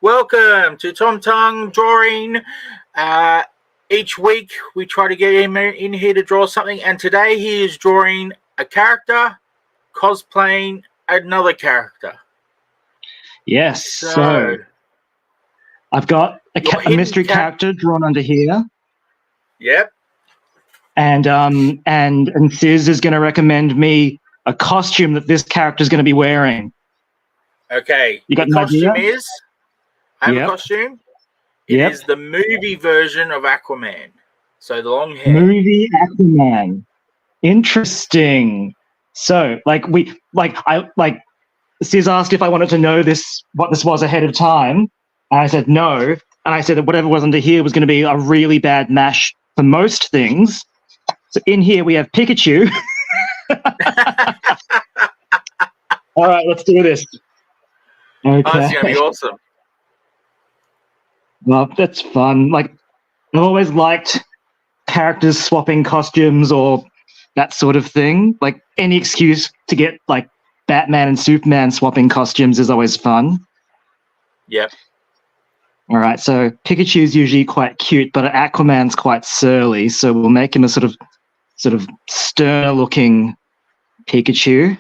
Welcome to Tung Drawing. Each week we try to get him in here to draw something, and today he is drawing a character cosplaying another character. Yes, so I've got a mystery character drawn under here. Yep. And Sis is going to recommend me a costume that this character is going to be wearing. Okay. You got the costume idea? is? I have a costume. It is the movie version of Aquaman. So the long hair. Movie Aquaman. Interesting. So, Sis asked if I wanted to know what this was ahead of time, and I said no. And I said that whatever was under here was going to be a really bad mash for most things. So in here we have Pikachu. All right, let's do this. Okay. Oh, it's going to be awesome. Well, that's fun. I've always liked characters swapping costumes or that sort of thing. Any excuse to get Batman and Superman swapping costumes is always fun. Yep. All right, so Pikachu's usually quite cute, but Aquaman's quite surly, so we'll make him a sort of stern-looking Pikachu.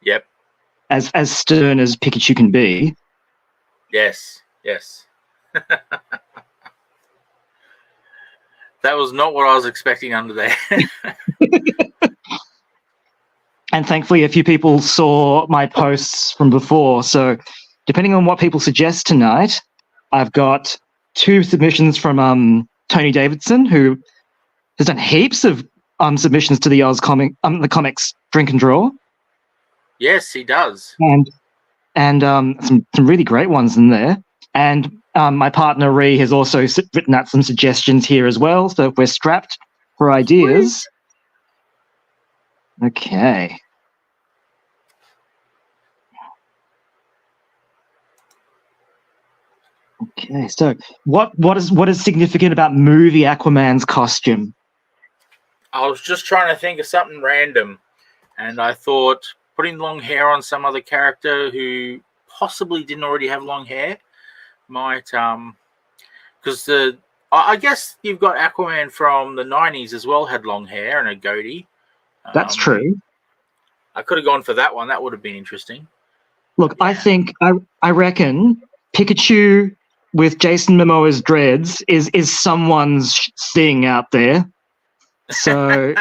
Yep. As stern as Pikachu can be. Yes. That was not what I was expecting under there. And thankfully, a few people saw my posts from before. So depending on what people suggest tonight, I've got 2 submissions from Tony Davidson, who has done heaps of submissions to the the ComX Drink and Draw. Yes, he does. And some really great ones in there. And my partner Ree has also written out some suggestions here as well. So if we're strapped for ideas. Okay. Okay, so what is significant about movie Aquaman's costume? I was just trying to think of something random, and I thought putting long hair on some other character who possibly didn't already have long hair might because I guess you've got Aquaman from the 90s as well, had long hair and a goatee. That's true. I could have gone for that one. That would have been interesting. Look, yeah. I reckon Pikachu with Jason Momoa's dreads is someone's thing out there. So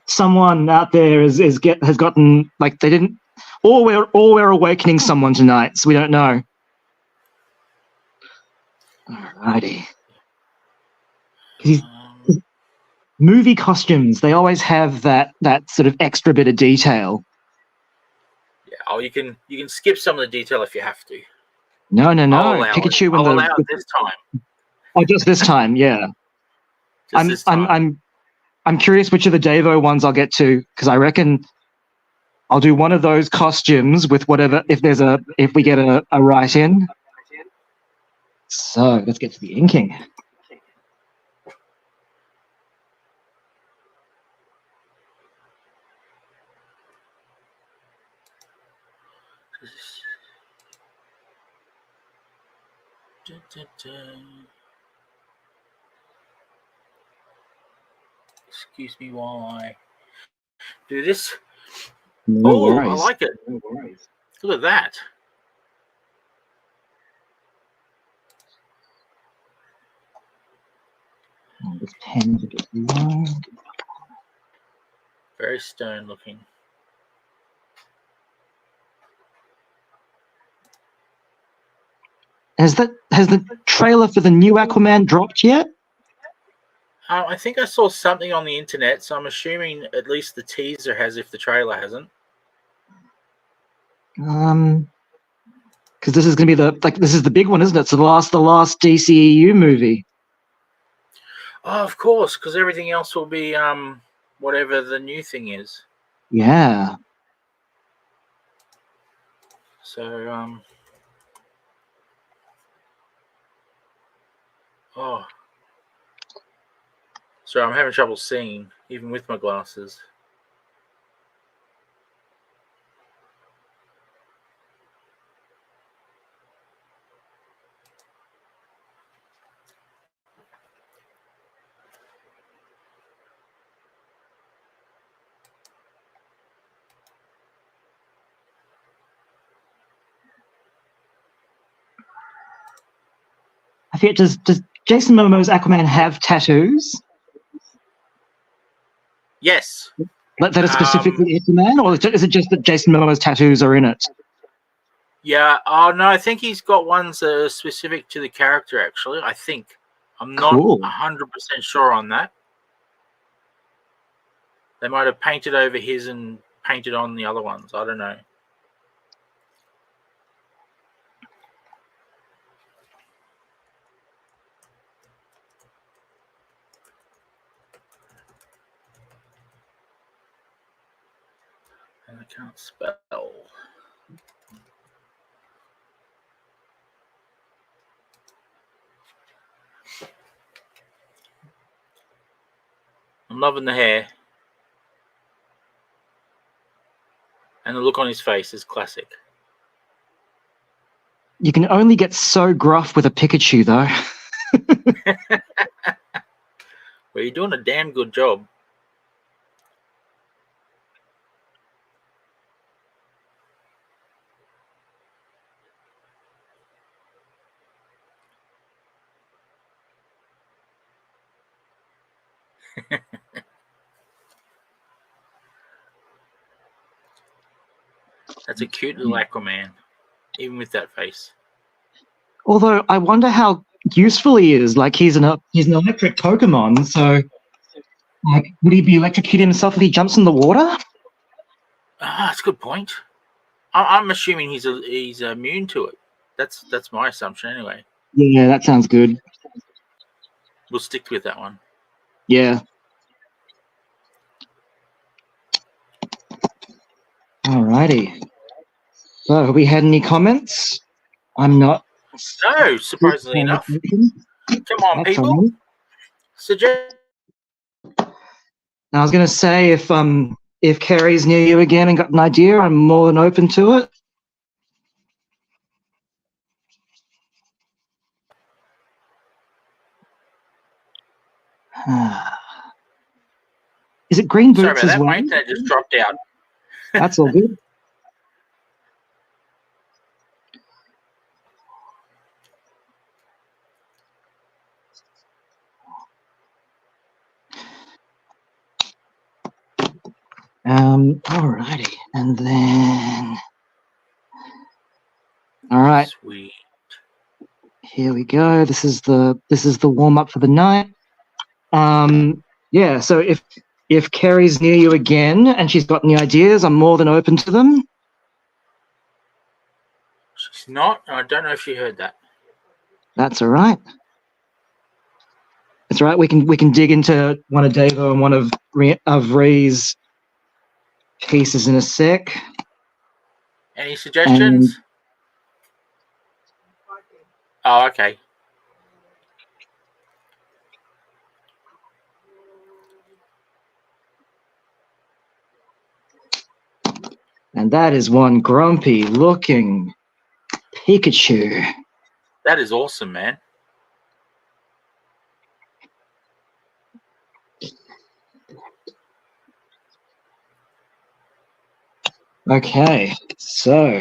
someone out there has gotten they didn't, or we're awakening someone tonight, so we don't know. Alrighty. Movie costumes, they always have that sort of extra bit of detail. Yeah. Oh, you can skip some of the detail if you have to. No. Pikachu and I'll allow it this time. Oh, just this time, yeah. I'm curious which of the Davo ones I'll get to, because I reckon I'll do one of those costumes with whatever if we get a write-in. So let's get to the inking. Excuse me while I do this. No worries. I like it. No worries. Look at that. This pen's a bit long. Very stern looking. Has the trailer for the new Aquaman dropped yet? I think I saw something on the internet, so I'm assuming at least the teaser has, if the trailer hasn't. Because this is going to be this is the big one, isn't it? So the last DCEU movie. Oh, of course, because everything else will be whatever the new thing is. Yeah. So oh. Sorry, I'm having trouble seeing, even with my glasses. I forget, does Jason Momoa's Aquaman have tattoos? Yes. Like that are specifically Aquaman, or is it just that Jason Momoa's tattoos are in it? Yeah. Oh no, I think he's got ones that are specific to the character. Actually, I think I'm not Cool. 100% sure on that. They might have painted over his and painted on the other ones. I don't know. And I can't spell. I'm loving the hair. And the look on his face is classic. You can only get so gruff with a Pikachu, though. Well, you're doing a damn good job. That's a cute little Aquaman, even with that face. Although I wonder how useful he is. Like he's an electric Pokemon, so like would he be electrocuting himself if he jumps in the water? That's a good point. I'm assuming he's immune to it. That's my assumption anyway. Yeah, that sounds good. We'll stick with that one. Yeah. Alrighty. So, have we had any comments? I'm not. No, surprisingly enough. Come on, That's people. all right. Suggest. I was going to say if Kerry's near you again and got an idea, I'm more than open to it. Is it green Sorry boots about as that. well? My internet just dropped out. That's all good. Alrighty, and then all right. Sweet. Here we go. This is the warm up for the night. Yeah. So if Kerry's near you again and she's got any ideas, I'm more than open to them. She's not. I don't know if she heard that. That's all right. That's all right. We can dig into one of Davo and one of Ree's pieces in a sec. Any suggestions? Oh, okay. And that is one grumpy looking Pikachu. That is awesome, man. Okay, so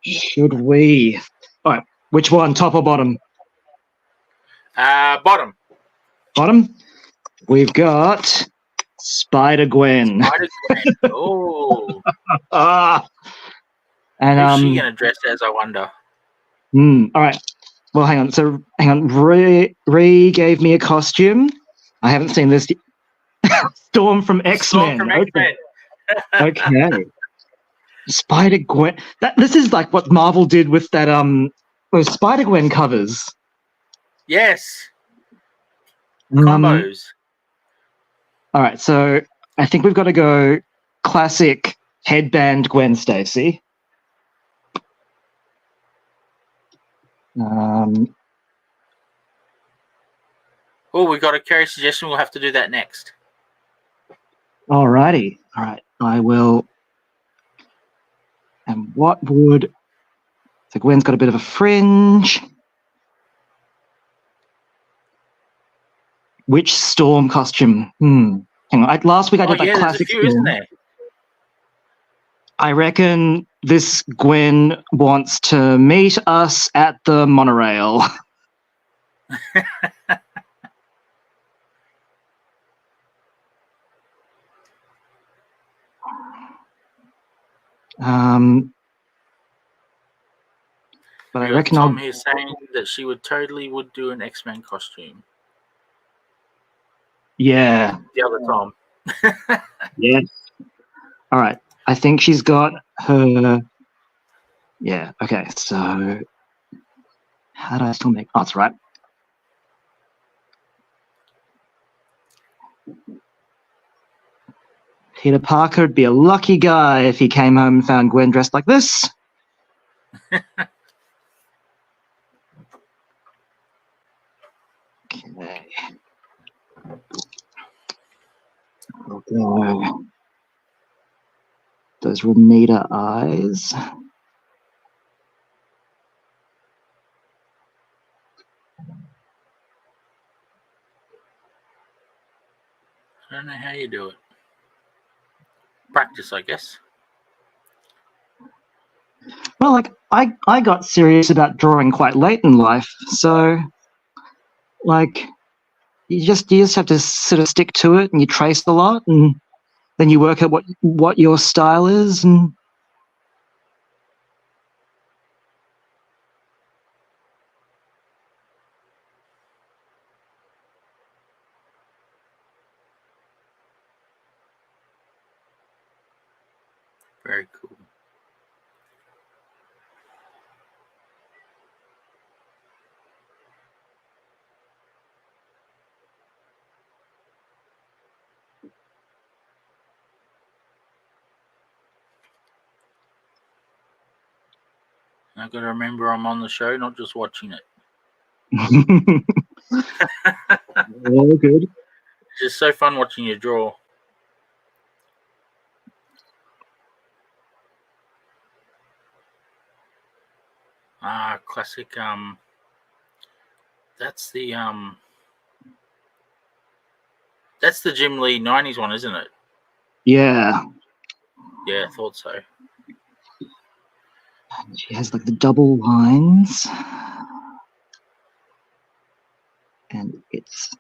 should we? All right, which one, top or bottom? Bottom. Bottom. We've got Spider-Gwen. Spider-Gwen. Oh. And who's she gonna dress as? I wonder. All right. Well, hang on. So, hang on. Ree gave me a costume. I haven't seen this. Storm from X-Men. Storm from X-Men. Okay. Spider-Gwen. This is like what Marvel did with that those Spider-Gwen covers. Yes. Combos. All right, so I think we've got to go classic headband Gwen Stacy. Oh, we got a Kerry suggestion. We'll have to do that next. Alrighty. All right, I will. And what would... So Gwen's got a bit of a fringe. Which Storm costume? Hang on. Last week I did that classic There's a few, isn't there? I reckon this Gwen wants to meet us at the monorail. But I We got reckon Tom I'll. here saying that she would do an X-Men costume. Yeah. The other Tom. Yes. All right. I think she's got her. Yeah. Okay. So how do I still make? Oh, that's right. Peter Parker would be a lucky guy if he came home and found Gwen dressed like this. Okay. We'll go. Those Ramita eyes. I don't know how you do it. Practice, I guess. Well, like I got serious about drawing quite late in life, so like you just have to sort of stick to it, and you trace a lot, and then you work out what your style is, and Very cool. I've got to remember I'm on the show, not just watching it. all good. It's just so fun watching you draw. Classic. That's the Jim Lee '90s one, isn't it? Yeah, Yeah, I thought so. she has like the double lines, and it's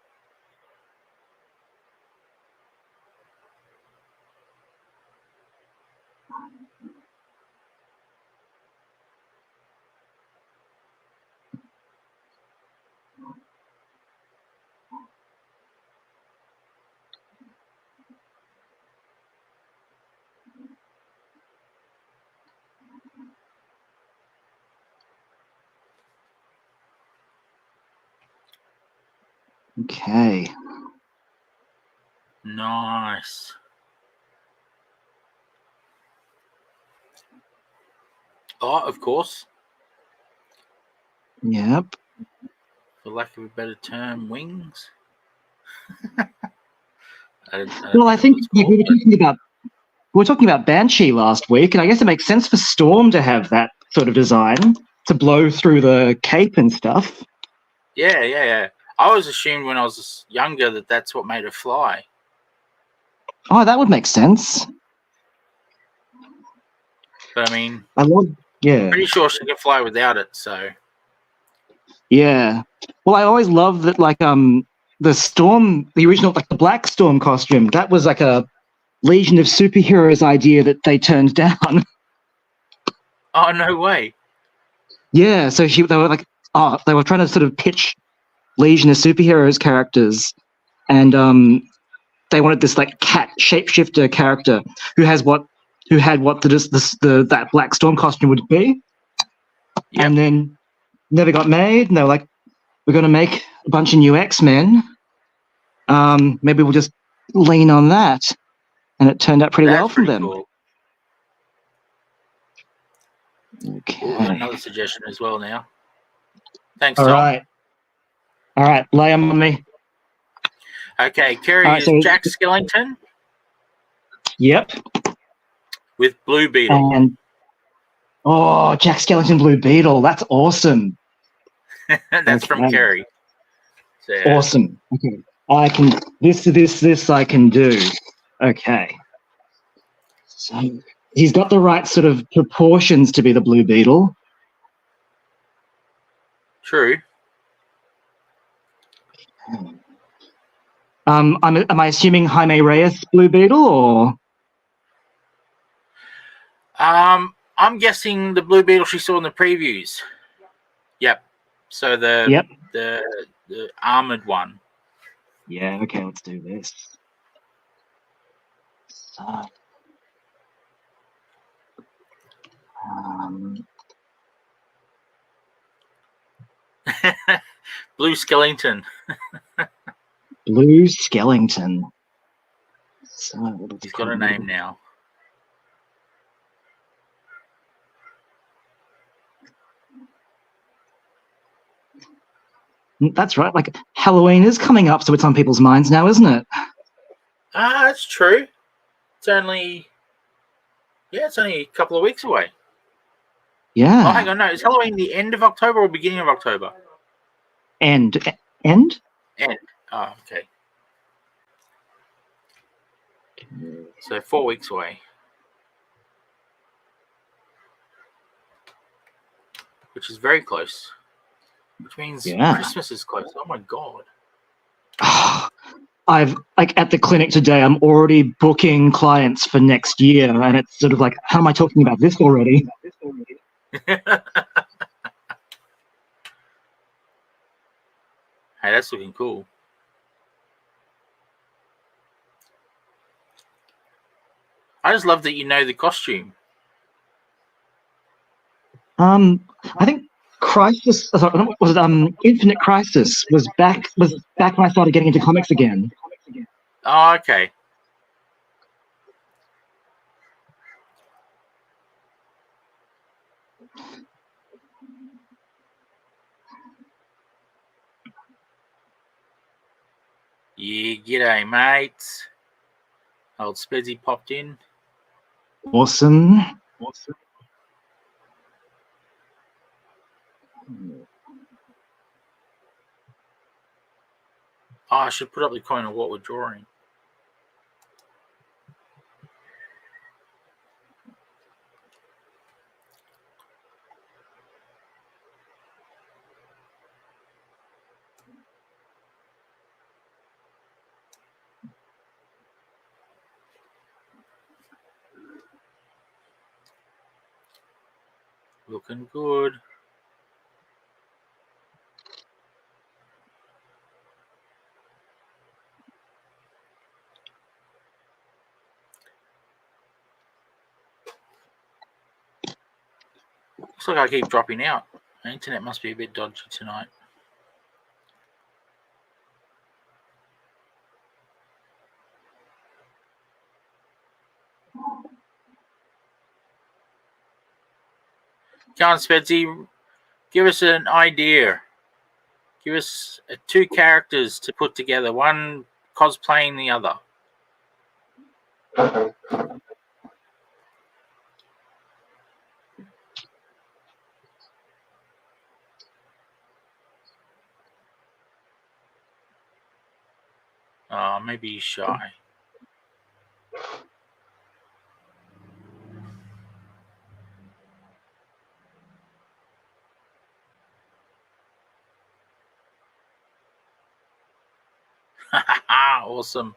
okay. Nice. Oh, of course. Yep. For lack of a better term, wings. Well, I think like, we were talking about Banshee last week, and I guess it makes sense for Storm to have that sort of design to blow through the cape and stuff. Yeah. I always assumed when I was younger that that's what made her fly. Oh, that would make sense. But I mean, yeah. pretty sure she can fly without it. So Yeah. Well, I always loved that, like, the Storm, the original, like, the Black Storm costume, that was like a Legion of Superheroes idea that they turned down. oh no way. Yeah, so they were like, they were trying to sort of pitch Legion of Superheroes characters, and they wanted this like cat shapeshifter character who had what that Black Storm costume would be, and then never got made. And they were like, we're going to make a bunch of new X-Men. Maybe we'll just lean on that, and it turned out pretty well for them. Cool. Okay. Ooh, another suggestion as well now. Thanks, All Tom. All right, lay them on me. Okay, Kerry is Jack Skellington. Yep. With Blue Beetle. And Jack Skellington Blue Beetle. That's awesome. That's from Kerry. So, awesome. Okay. I can this I can do. Okay. So he's got the right sort of proportions to be the Blue Beetle. True. Am I assuming Jaime Reyes Blue Beetle or? I'm guessing the Blue Beetle she saw in the previews. Yep. So the armored one. Yeah. Okay. Let's do this. So, Blue Skellington. Blue Skellington. So He's got a name now. That's right. Like Halloween is coming up, so it's on people's minds now, isn't it? That's true. It's only a couple of weeks away. Yeah. Oh, hang on, no. Is Halloween the end of October or beginning of October? End. End. Oh, okay. So 4 weeks away. Which is very close. Which means Christmas is close. Oh my god. I've at the clinic today, I'm already booking clients for next year, and it's sort of like, how am I talking about this already? Hey, that's looking cool. I just love that you know the costume. I think Crisis was it Infinite Crisis was back when I started getting into comics again. Oh, okay. Yeah, g'day, mate. Old Spezzy popped in. Awesome. Oh, I should put up the coin of what we're drawing. Looking good. Looks like I keep dropping out. The internet must be a bit dodgy tonight. Come on, Spezzy, give us an idea. Give us 2 characters to put together. One cosplaying the other. Maybe he's shy. Awesome.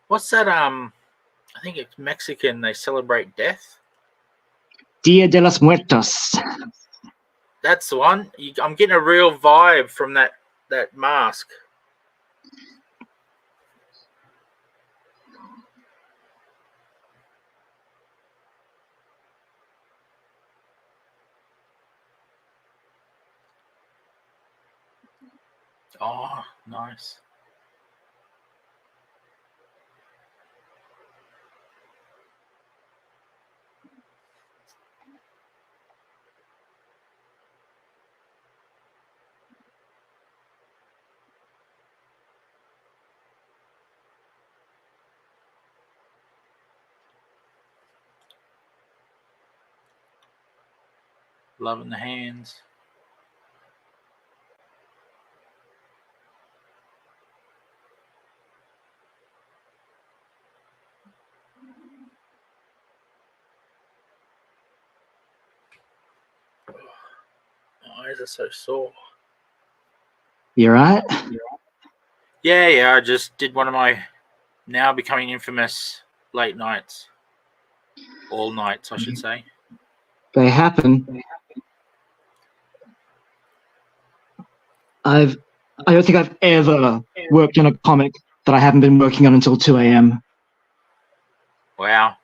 What's that? I think it's Mexican. They celebrate death. Dia de los Muertos. That's the one. I'm getting a real vibe from that mask. Oh, nice. Loving the hands. Why is it so sore? You right? Yeah. I just did one of my now becoming infamous late nights. All nights, I should say. They happen. I don't think I've ever worked on a comic that I haven't been working on until 2 a.m. Wow.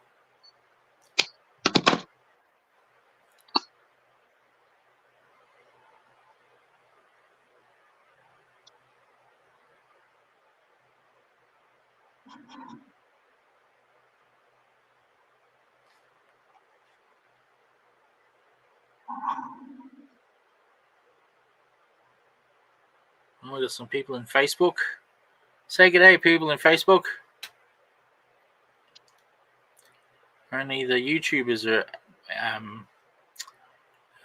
Oh, we got some people in Facebook. Say good day, people in Facebook. Only the YouTubers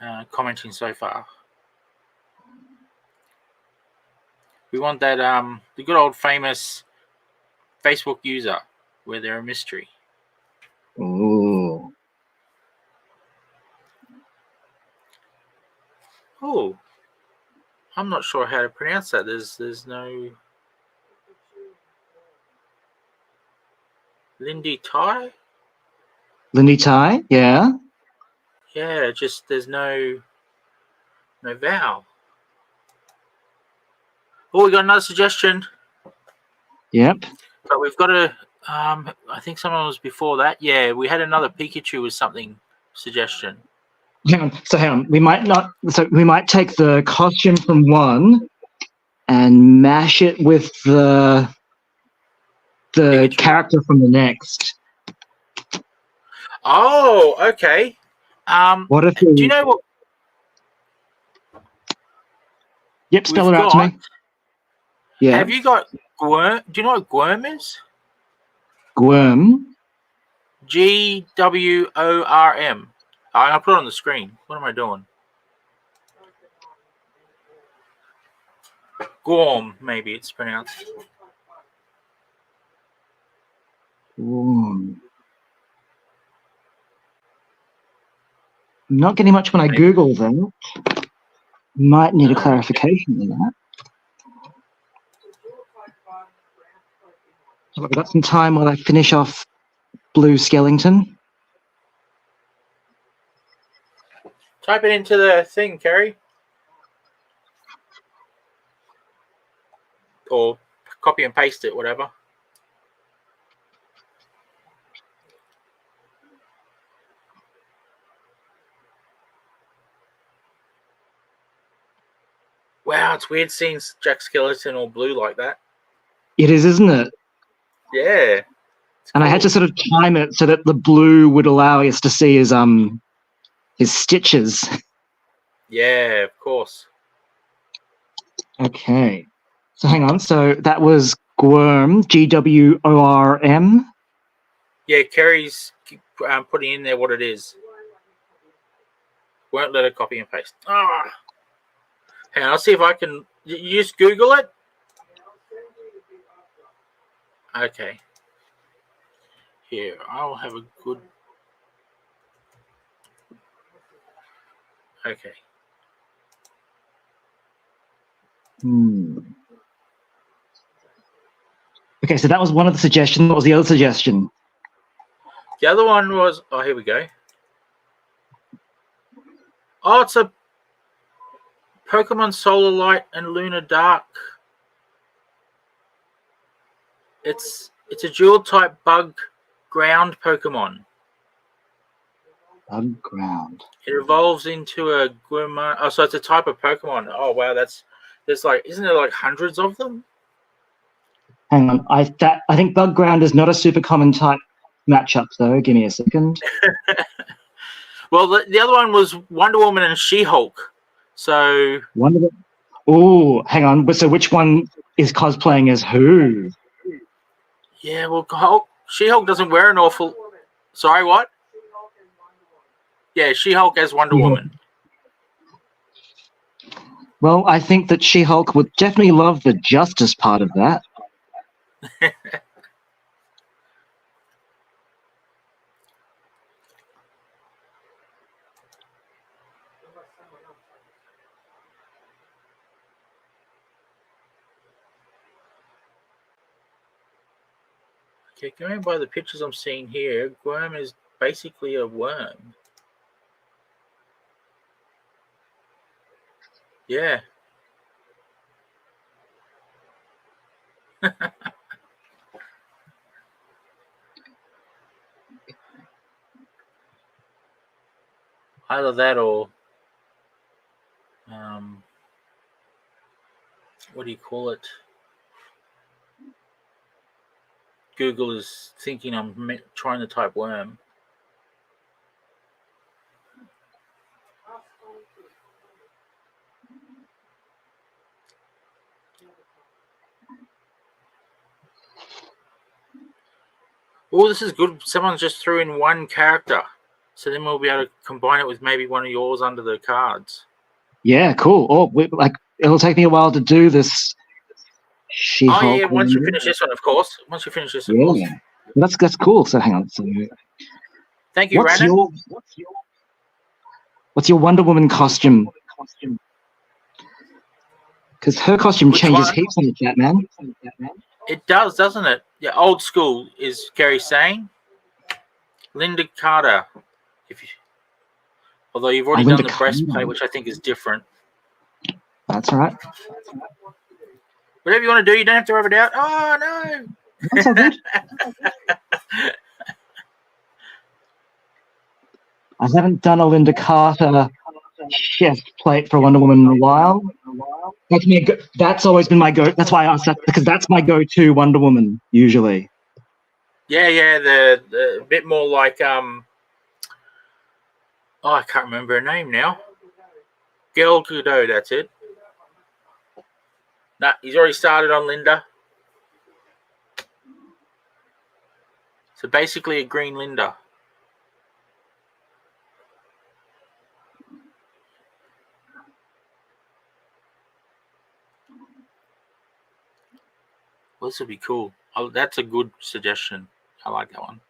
are commenting so far. We want that the good old famous Facebook user where they're a mystery. Ooh. Oh, I'm not sure how to pronounce that. There's no Lindy Tai. Lindy Tai, yeah. Yeah, just there's no vowel. Oh, we got another suggestion. Yep. But we've got a. I think someone was before that. Yeah, we had another Pikachu with something suggestion. Hang on. We might not. So we might take the costume from one and mash it with the Pikachu. character from the next. Oh, okay. What if? Do you know what? Yep, spell it out to me. Yeah. Have you got Gwyrm? Do you know what Gwyrm is? Gwyrm. GWORM. I'll put it on the screen. What am I doing? Gorm, maybe it's pronounced. Ooh. Not getting much when I Google them. Might need a clarification on that. So I've got some time while I finish off Blue Skellington. Type it into the thing, Kerry. Or copy and paste it, whatever. Wow, it's weird seeing Jack Skellington all blue like that. It is, isn't it? Yeah. And I had to sort of time it so that the blue would allow us to see his stitches. Yeah, of course. Okay. So hang on. So that was Gwyrm, GWORM. Yeah, Kerry's putting in there what it is. Won't let her copy and paste. Ah. Hang on, I'll see if I can. You just Google it? Okay. Here, I'll have a good. Okay. Okay, so that was one of the suggestions. What was the other suggestion? The other one was. Oh, here we go. Oh, it's a Pokemon Solar Light and Lunar Dark. It's a dual type bug ground Pokemon. Bug ground. It evolves into a Gwyrmon. Oh, so it's a type of Pokemon. Oh wow, there's like, isn't there like hundreds of them? Hang on, I think bug ground is not a super common type matchup though. Give me a second. Well, the other one was Wonder Woman and She-Hulk. So Wonder Woman. Oh, hang on. So which one is cosplaying as who? yeah, well, She-Hulk doesn't wear an awful. Sorry, what? Yeah, She-Hulk as Wonder Woman. Well, I think that She-Hulk would definitely love the justice part of that. Okay, going by the pictures I'm seeing here, Worm is basically a worm. Yeah. Either that or what do you call it? Google is thinking I'm trying to type worm. Oh, this is good. Someone just threw in one character. So then we'll be able to combine it with maybe one of yours under the cards. Yeah, cool. Oh, it'll take me a while to do this. She-Hulk. Oh, yeah, once you finish this one, of course. Once you finish this, of course. That's cool. So hang on. So, thank you, what's Brandon. What's your Wonder Woman costume? Because her costume Which changes one? heaps on the Batman. It does, doesn't it? Yeah, old school is Gary saying. Linda Carter. Although you've already done the breastplate, which I think is different. That's all right. Whatever you want to do, you don't have to rub it out. Oh, no. That's all good. I haven't done a Linda Carter chest plate for Wonder Woman in a while. That's always been my go. That's why I asked that, because that's my go-to Wonder Woman usually. Yeah, the bit more like I can't remember her name now. Gal Gadot, that's it. Nah, he's already started on Linda. So basically a green Linda. Well, this would be cool. Oh, that's a good suggestion. I like that one.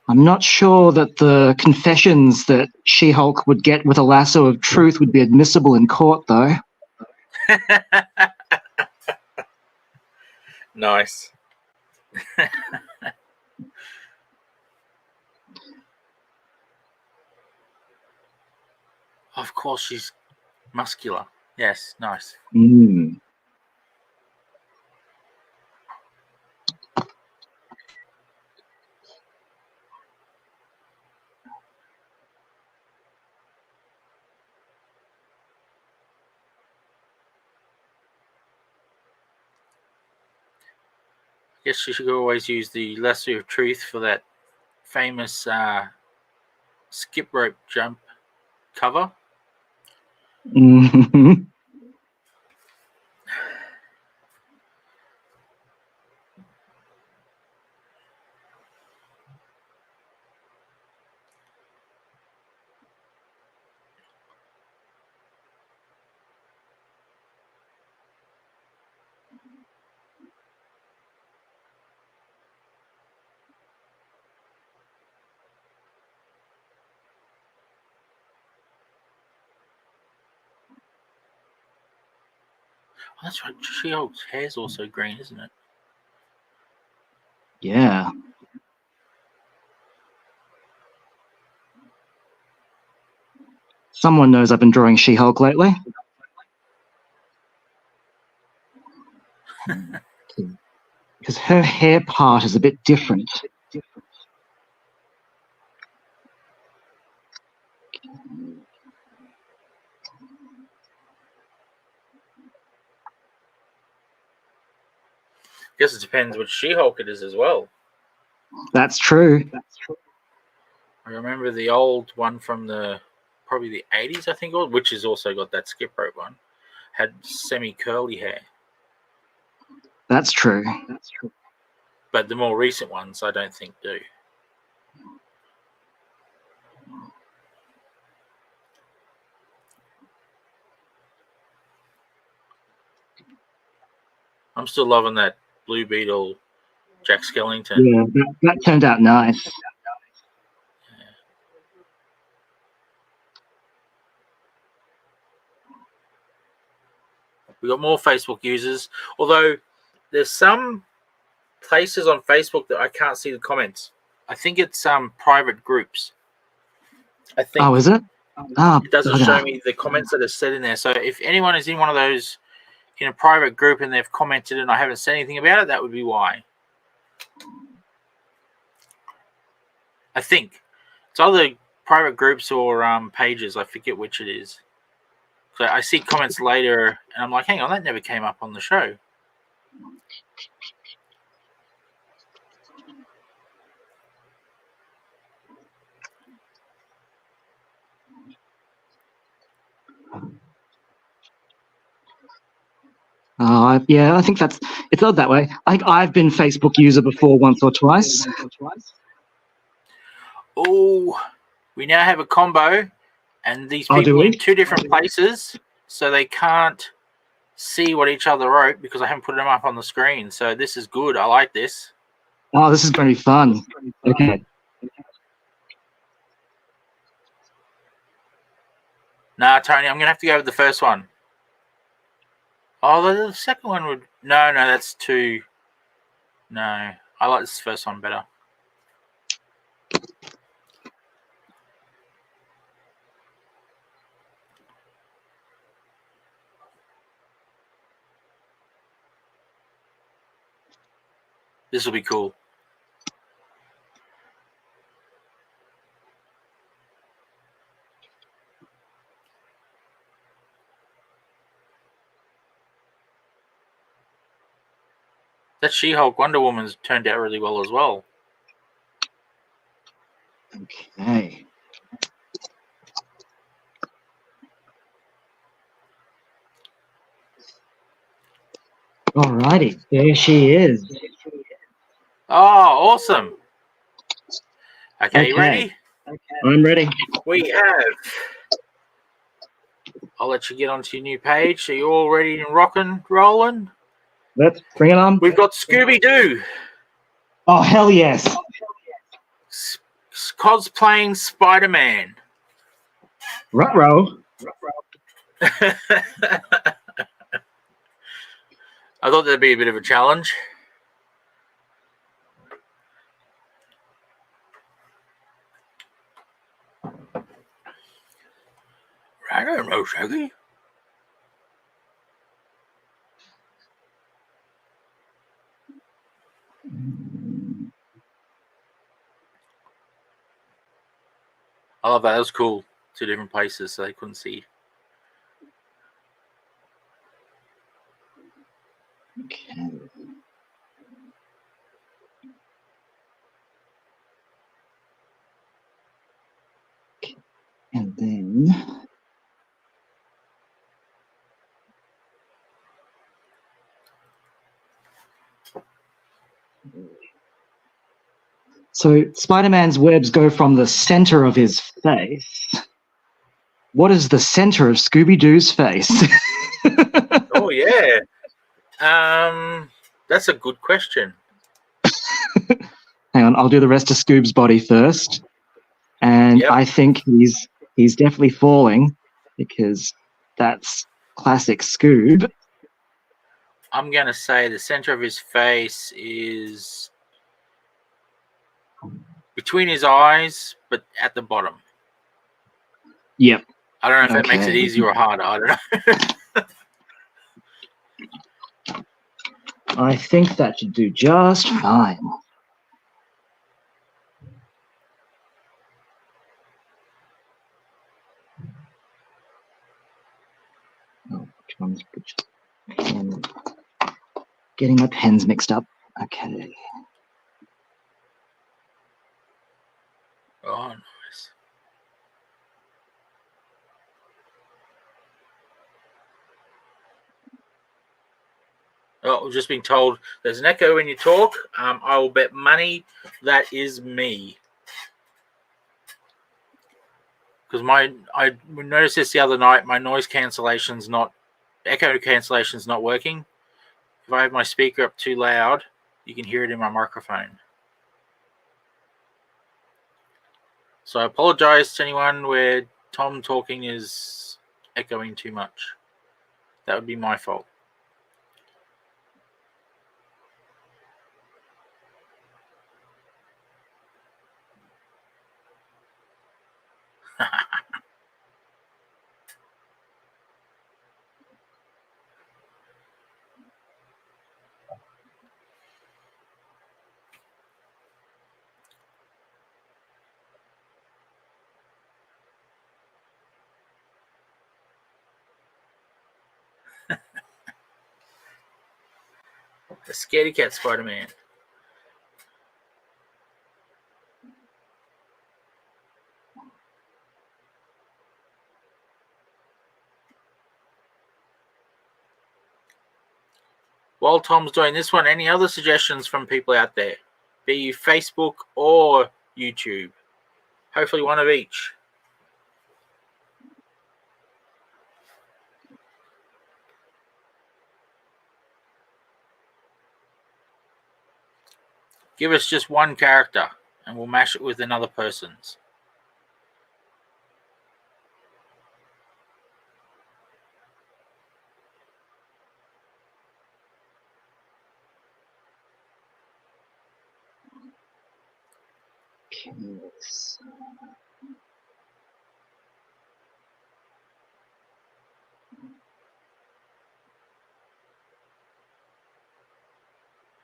I'm not sure that the confessions that She-Hulk would get with a lasso of truth would be admissible in court, though. Nice. Of course, she's muscular. Yes, nice. Mm. Guess you should always use the lasso of truth for that famous skip rope jump cover. Mm-hmm. Oh, that's right. She-Hulk's hair's also green, isn't it? Yeah. Someone knows I've been drawing She-Hulk lately. Because her hair part is a bit different. Guess it depends which She-Hulk it is as well. That's true. I remember the old one from probably the 80s, I think, which has also got that skip rope one, had semi-curly hair. That's true. But the more recent ones, I don't think do. I'm still loving that Blue Beetle Jack Skellington. Yeah, that turned out nice. We got more Facebook users, although there's some places on Facebook that I can't see the comments. I think it's private groups. I think. Oh, is it? It doesn't show me the comments that are said in there. So if anyone is in one of those in a private group and they've commented and I haven't said anything about it, that would be why. I think it's either private groups or pages. I forget which it is. So I see comments later and I'm like, hang on, that never came up on the show. Yeah, I think it's not that way. I think I've been Facebook user before once or twice. Oh, we now have a combo, and these people in two different places, so they can't see what each other wrote because I haven't put them up on the screen. So this is good. I like this. Oh, this is going to be fun. Okay. Nah, Tony, I'm going to have to go with the first one. Oh, the second one would... No, that's too... No, I like this first one better. This will be cool. That She-Hulk Wonder Woman's turned out really well as well. Okay. Alrighty, there she is. Oh, awesome. Okay, you ready? Okay. I'm ready. We have... I'll let you get onto your new page. Are you all ready and rocking, rolling? Let's bring it on. We've got Scooby-Doo. Oh, hell yes. Cosplaying Spider-Man. Ruh-roh. I thought that'd be a bit of a challenge. I don't know, Shaggy. I love that. That was cool. Two different places so they couldn't see. Okay. And then... So Spider-Man's webs go from the center of his face. What is the center of Scooby-Doo's face? Oh, yeah. That's a good question. Hang on, I'll do the rest of Scoob's body first. And Yep. I think he's definitely falling because that's classic Scoob. I'm going to say the center of his face is between his eyes, but at the bottom. Yep. I don't know if that makes it easier or harder. I don't know. I think that should do just fine. Oh, which one's which? Getting my pens mixed up. Okay. Oh, nice. Oh, we've just been told there's an echo when you talk. I will bet money that is me. Because I noticed this the other night, my noise cancellation's not, echo cancellation's not working. If I have my speaker up too loud, you can hear it in my microphone. So I apologize to anyone where Tom talking is echoing too much. That would be my fault. A scaredy cat Spider-Man. While Tom's doing this one, any other suggestions from people out there? Be you Facebook or YouTube? Hopefully one of each. Give us just one character and we'll mash it with another person's.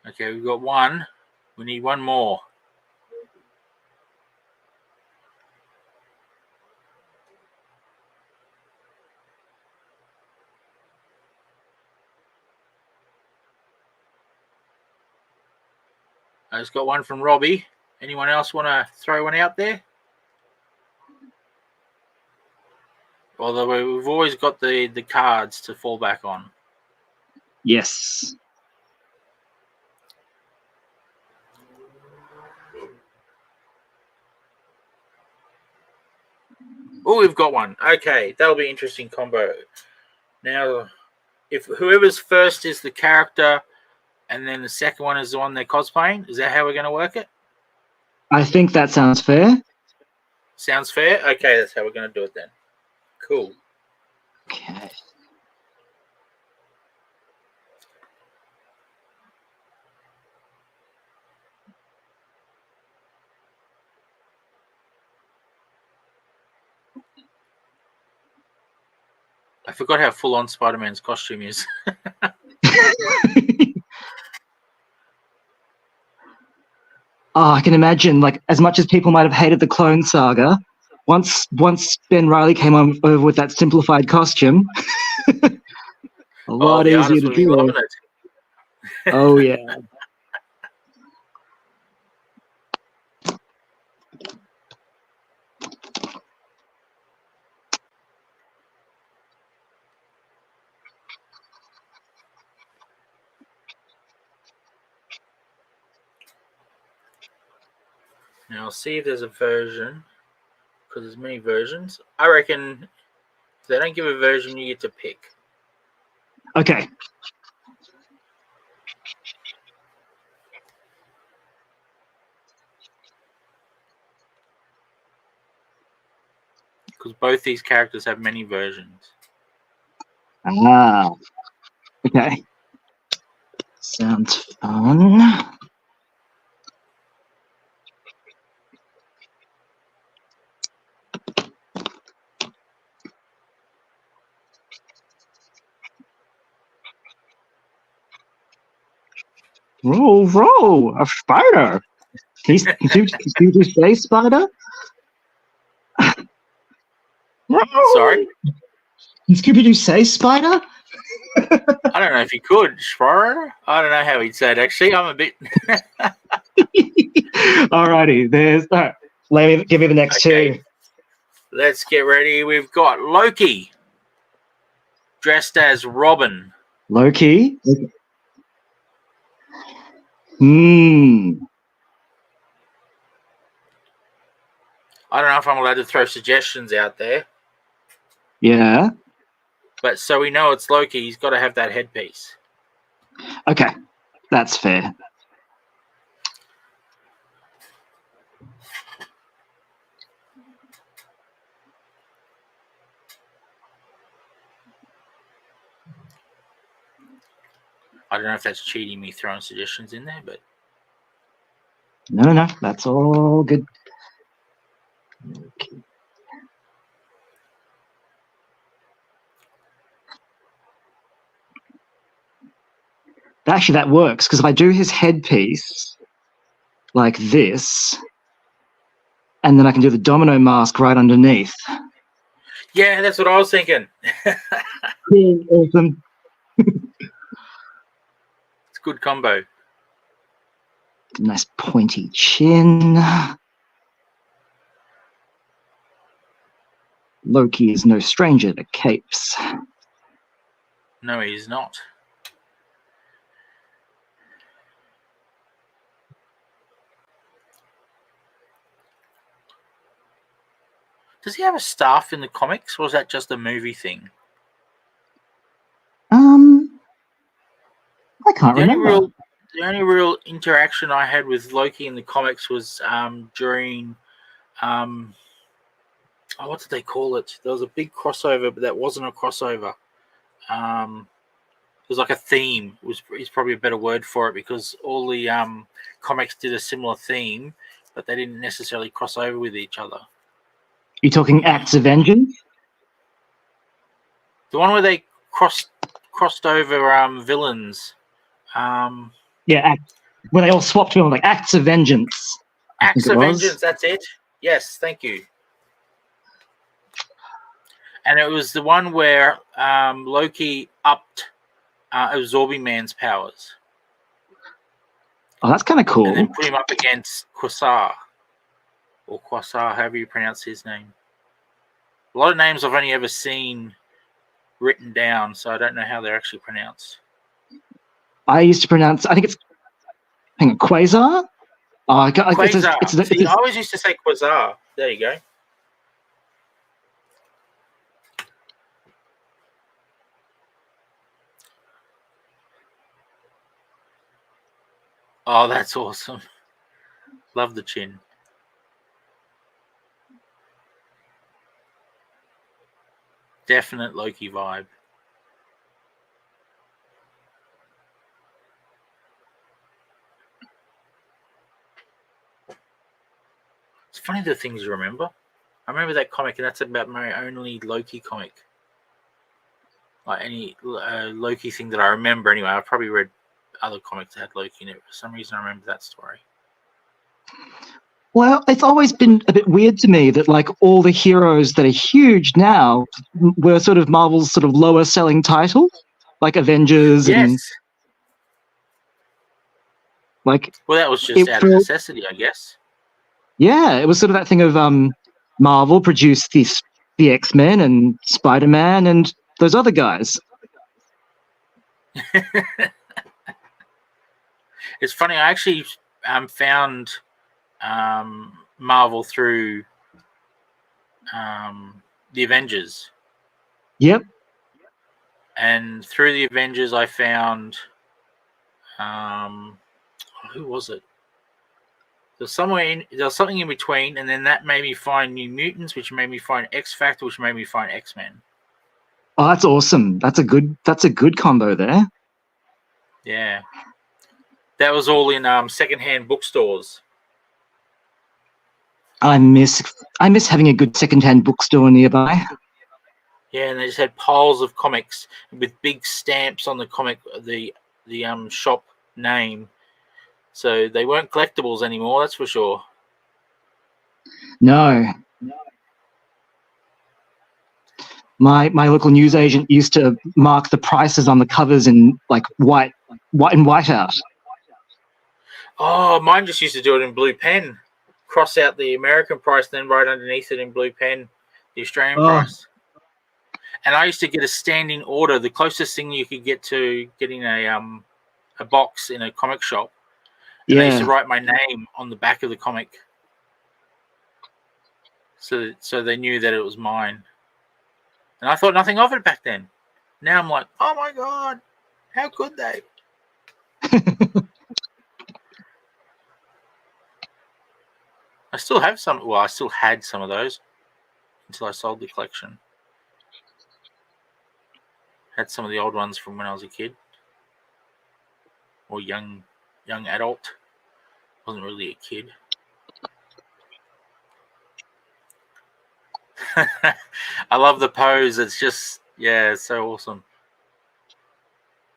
Okay, we've got one. We need one more. I just got one from Robbie. Anyone else want to throw one out there? Although we've always got the cards to fall back on. Yes. Oh, we've got one. Okay, that'll be an interesting combo. Now, if whoever's first is the character and then the second one is the one they're cosplaying, is that how we're going to work it? I think that sounds fair. Sounds fair? Okay, that's how we're going to do it then. Cool. Okay. I forgot how full-on Spider-Man's costume is. Oh, I can imagine, like, as much as people might have hated the Clone Saga, once Ben Reilly came over with that simplified costume, a lot easier to do. Loving it. Oh, yeah. Now, I'll see if there's a version, because there's many versions. I reckon if they don't give a version, you get to pick. Okay. Because both these characters have many versions. Ah. Okay. Sounds fun. Roll, a spider. Can you say spider? Sorry? Can Scooby-Doo say spider? I don't know if he could. Spider? I don't know how he'd say it, actually. I'm a bit... Alrighty, there's... Right, let me give you the next two. Let's get ready. We've got Loki, dressed as Robin. Loki? Okay. I don't know if I'm allowed to throw suggestions out there. Yeah. But so we know it's Loki, he's got to have that headpiece. Okay, that's fair. I don't know if that's cheating me throwing suggestions in there, but... No, that's all good. Okay. Actually, that works, because if I do his headpiece like this, and then I can do the domino mask right underneath. Yeah, that's what I was thinking. Cool, awesome. It's a good combo. Nice pointy chin. Loki is no stranger to capes. No, he's not. Does he have a staff in the comics, or is that just a movie thing? I can't remember. The only real interaction I had with Loki in the comics was during what did they call it? There was a big crossover, but that wasn't a crossover. It was like a theme. Is probably a better word for it, because all the comics did a similar theme, but they didn't necessarily cross over with each other. You're talking Acts of Vengeance? The one where they crossed over villains. Yeah, when they all swapped to like Acts of Vengeance. Acts of Vengeance, that's it. Yes, thank you. And it was the one where Loki upped Absorbing Man's powers. Oh, that's kind of cool. And then put him up against Quasar. Or Quasar, however you pronounce his name. A lot of names I've only ever seen written down, so I don't know how they're actually pronounced. I used to pronounce, I think it's Quasar? Quasar. See, I always used to say Quasar. There you go. Oh, that's awesome. Love the chin. Definite Loki vibe. It's funny the things you remember. I remember that comic, and that's about my only Loki comic. Like any Loki thing that I remember anyway. I've probably read other comics that had Loki in it. For some reason, I remember that story. Well, it's always been a bit weird to me that like all the heroes that are huge now were sort of Marvel's sort of lower selling title, like Avengers and like. Well, that was just out of necessity, I guess. Yeah, it was sort of that thing of Marvel produced the X-Men and Spider-Man and those other guys. It's funny. I actually found Marvel through the Avengers. Yep. And through the Avengers, I found who was it? There's something in between, and then that made me find New Mutants, which made me find X Factor, which made me find X-Men. Oh, that's awesome. That's a good combo there. Yeah. That was all in secondhand bookstores. I miss having a good secondhand bookstore nearby. Yeah, and they just had piles of comics with big stamps on the comic, the shop name. So they weren't collectibles anymore, that's for sure. No. My local newsagent used to mark the prices on the covers in like white and whiteout. Oh, mine just used to do it in blue pen. Cross out the American price, then right underneath it in blue pen, the Australian price. And I used to get a standing order. The closest thing you could get to getting a box in a comic shop. And I used to write my name on the back of the comic, so they knew that it was mine. And I thought nothing of it back then. Now I'm like, oh my god, how could they? I still have some. Well, I still had some of those until I sold the collection. Had some of the old ones from when I was a kid or young adult. Wasn't really a kid. I love the pose. It's just, it's so awesome.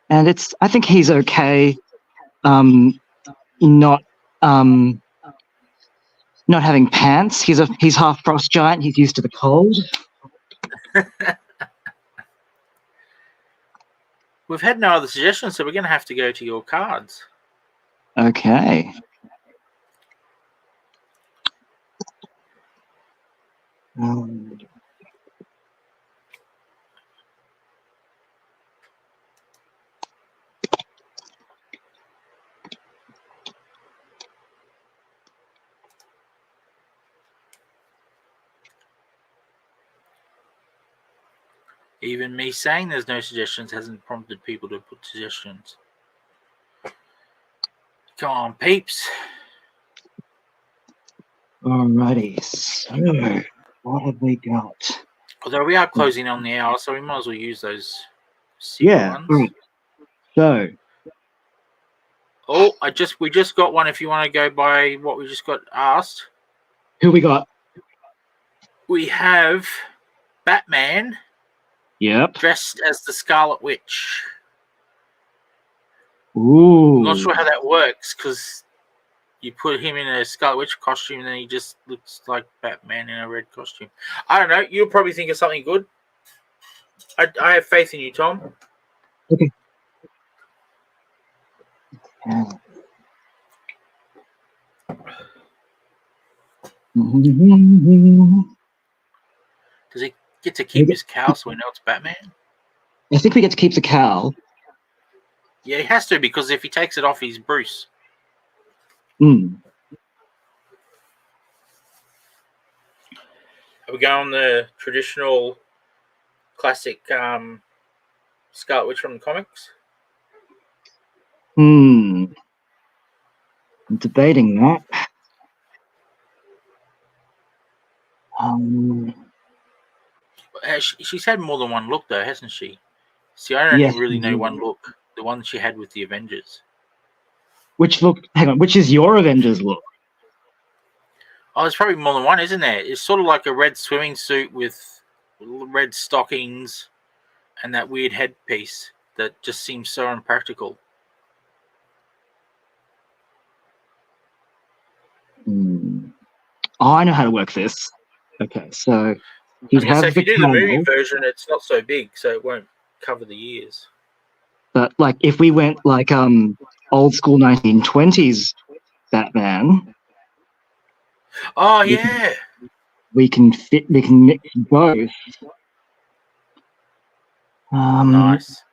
And I think he's okay. Not having pants. He's half frost giant. He's used to the cold. We've had no other suggestions, so we're going to have to go to your cards. Okay. Even me saying there's no suggestions hasn't prompted people to put suggestions. Come on, peeps. Alrighty, so what have we got? Although we are closing on the hour, so we might as well use those secret Yeah, ones. right. So, Oh, we just got one. If you want to go by what we just got asked, who we got? we have Batman Yep. dressed as the Scarlet Witch. Ooh. I'm not sure how that works because you put him in a Scarlet Witch costume and then he just looks like Batman in a red costume. I don't know. You'll probably think of something good. I have faith in you, Tom. Okay. Does he get to keep his cowl so we know it's Batman? I think we get to keep the cowl. Yeah, he has to because if he takes it off, he's Bruce. Mm. Are we going the traditional classic Scarlet Witch from the comics? I'm debating that. She's had more than one look, though, hasn't she? See, I only really know one look. The one she had with the Avengers. Which look? Hang on. Which is your Avengers look? Oh, there's probably more than one, isn't there? It's sort of like a red swimming suit with red stockings and that weird headpiece that just seems so impractical. Oh, I know how to work this. Okay, so I was going to say, if you do the movie version, it's not so big, so it won't cover the ears. But like, if we went like old school 1920s Batman. Oh yeah. We can mix both. Nice.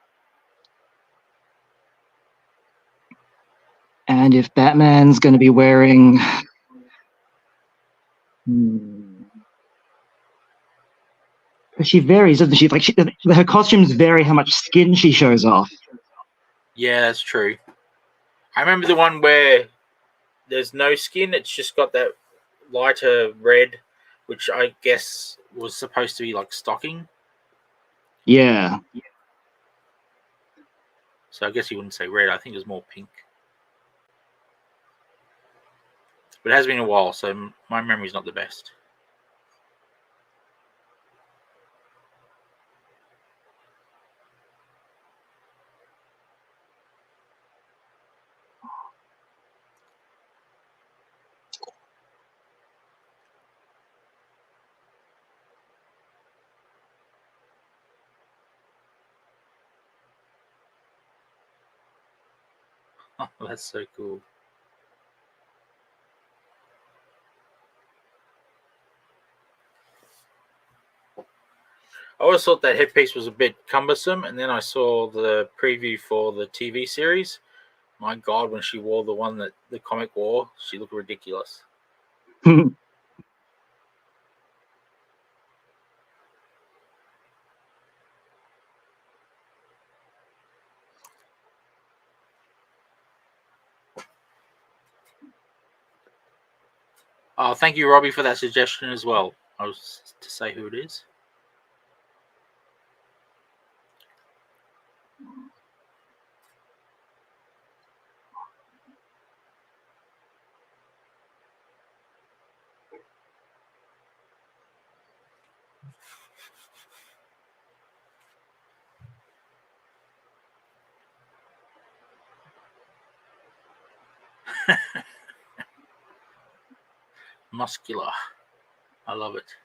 And if Batman's going to be wearing she varies, doesn't she? Like her costumes vary how much skin she shows off. Yeah, that's true. I remember the one where there's no skin; it's just got that lighter red, which I guess was supposed to be like stocking. Yeah. So I guess you wouldn't say red. I think it was more pink. But it has been a while, so my memory's not the best. Oh, that's so cool. I always thought that headpiece was a bit cumbersome, and then I saw the preview for the TV series. My God, when she wore the one that the comic wore, she looked ridiculous. Oh, thank you, Robbie, for that suggestion as well. I was to say who it is. Muscular. I love it.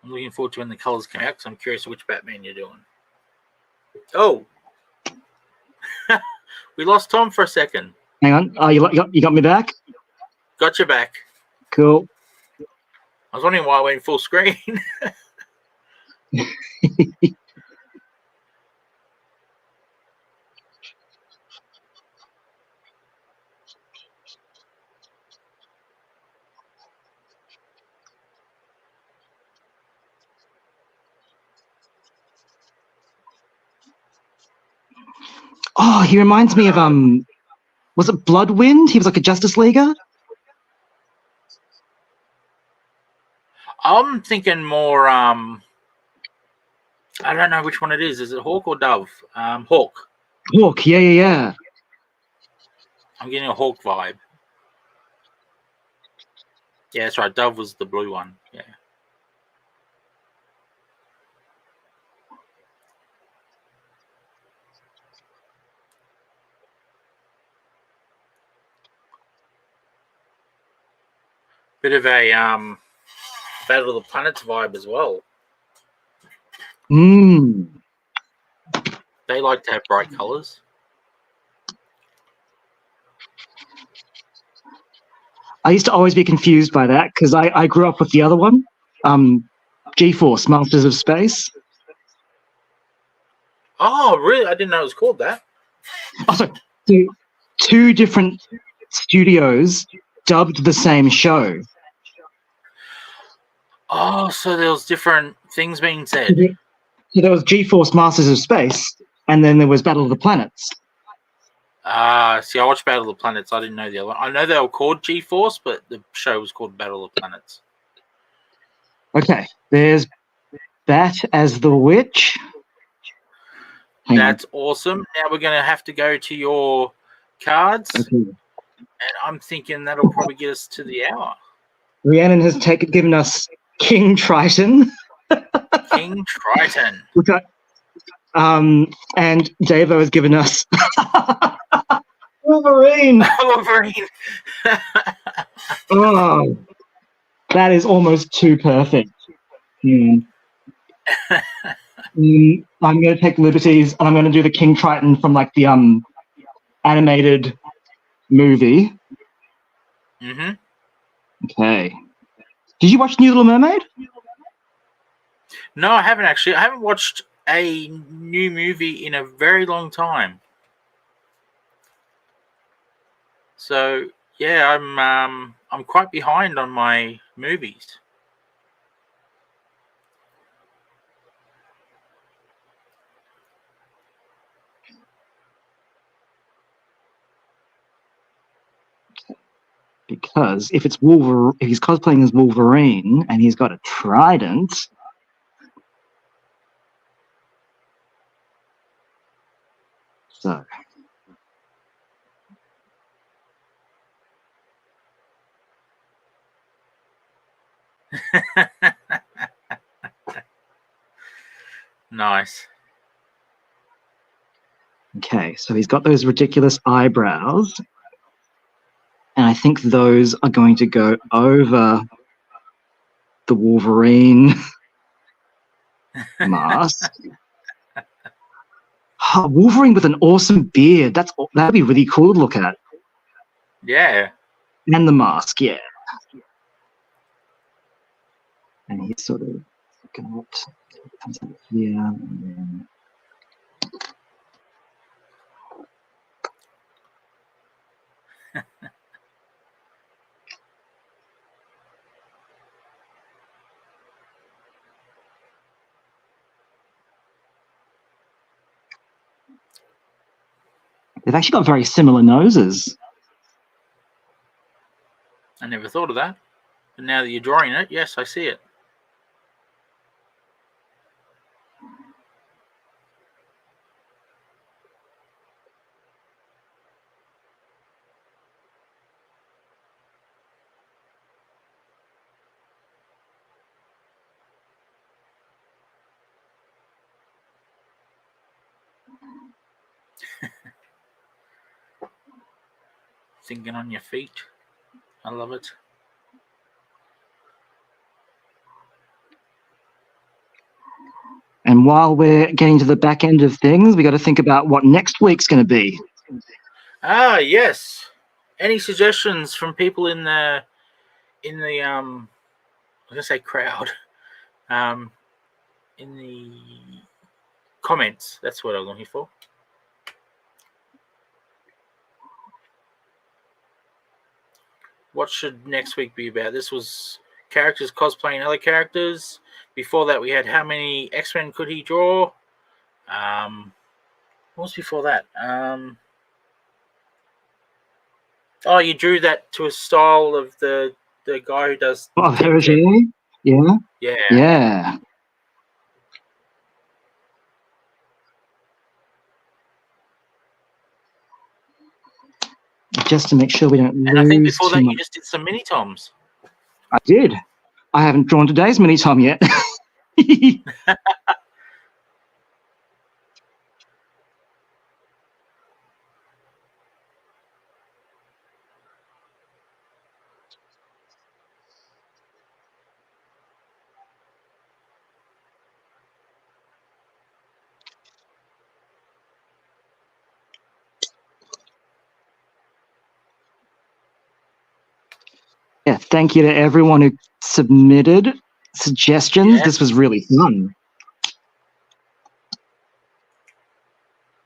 I'm looking forward to when the colors come out because I'm curious which Batman you're doing. Oh, we lost Tom for a second. Hang on. Oh, you got me back? Got you back. Cool. I was wondering why I went full screen. Oh, he reminds me of was it Bloodwind? He was like a Justice Leaguer. I'm thinking more. I don't know which one it is. Is it Hawk or Dove? Hawk. Hawk. Yeah. I'm getting a Hawk vibe. Yeah, that's right. Dove was the blue one. Yeah. Bit of a Battle of the Planets vibe as well. They like to have bright colors. I used to always be confused by that because I grew up with the other one, G-Force, Masters of Space. Oh, really? I didn't know it was called that. Oh, so two different studios dubbed the same show. Oh, so there was different things being said. So there was G-Force, Masters of Space, and then there was Battle of the Planets. See, I watched Battle of the Planets. I didn't know the other one. I know they were called G-Force, but the show was called Battle of the Planets. Okay, there's Bat as the Witch. That's awesome. Now we're going to have to go to your cards, Okay. and I'm thinking that'll probably get us to the hour. Rhiannon has given us King Triton. King Triton. And Davo has given us Wolverine. Wolverine. Oh, that is almost too perfect. I'm going to take liberties, and I'm going to do the King Triton from like the animated movie. Mm-hmm. Okay. Did you watch New Little Mermaid? No, I haven't actually. I haven't watched a new movie in a very long time. So yeah, I'm quite behind on my movies. Because if it's if he's cosplaying as Wolverine and he's got a trident, so Nice. Okay, so he's got those ridiculous eyebrows, and I think those are going to go over the Wolverine mask. Oh, Wolverine with an awesome beard. That'd be really cool to look at. Yeah. And the mask, yeah. And he's sort of got comes out here, and then they've actually got very similar noses. I never thought of that. But now that you're drawing it, yes, I see it. Thinking on your feet. I love it. And while we're getting to the back end of things, we got to think about what next week's going to be. Yes. Any suggestions from people in the I was gonna say crowd, in the comments? That's what I was looking for. What should next week be about? This was characters cosplaying other characters. Before that, we had how many X-Men could he draw? What was before that? You drew that to a style of the guy who does. Oh, Hergé? Yeah. Yeah. Yeah. Just to make sure we don't lose. And I think before that, much. you just did some mini toms. I did. I haven't drawn today's mini tom yet. Yeah, thank you to everyone who submitted suggestions. Yeah. This was really fun.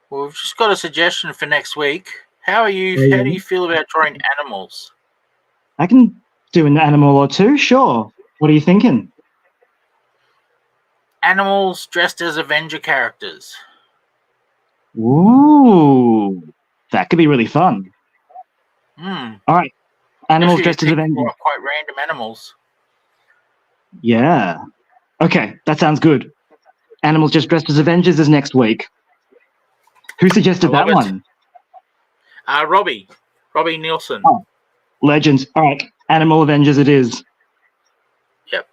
Well, we've just got a suggestion for next week. How do you feel about drawing animals? I can do an animal or two, sure. What are you thinking? Animals dressed as Avenger characters. Ooh, that could be really fun. All right, animals dressed as Avengers. Quite random animals. Yeah. Okay, that sounds good. Animals just dressed as Avengers is next week. Who suggested that one? Robbie Nielsen. Oh, legend. All right, Animal Avengers it is. Yep.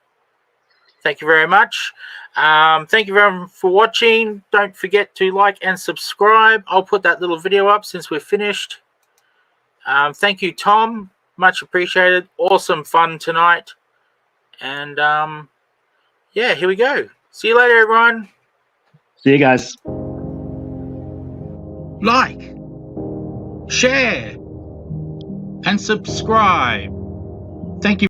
Thank you very much. Thank you very much for watching. Don't forget to like and subscribe. I'll put that little video up since we're finished. Thank you, Tom. Much appreciated. Awesome fun tonight. And yeah, here we go. See you later, everyone. See you guys. Like, share, and subscribe. Thank you.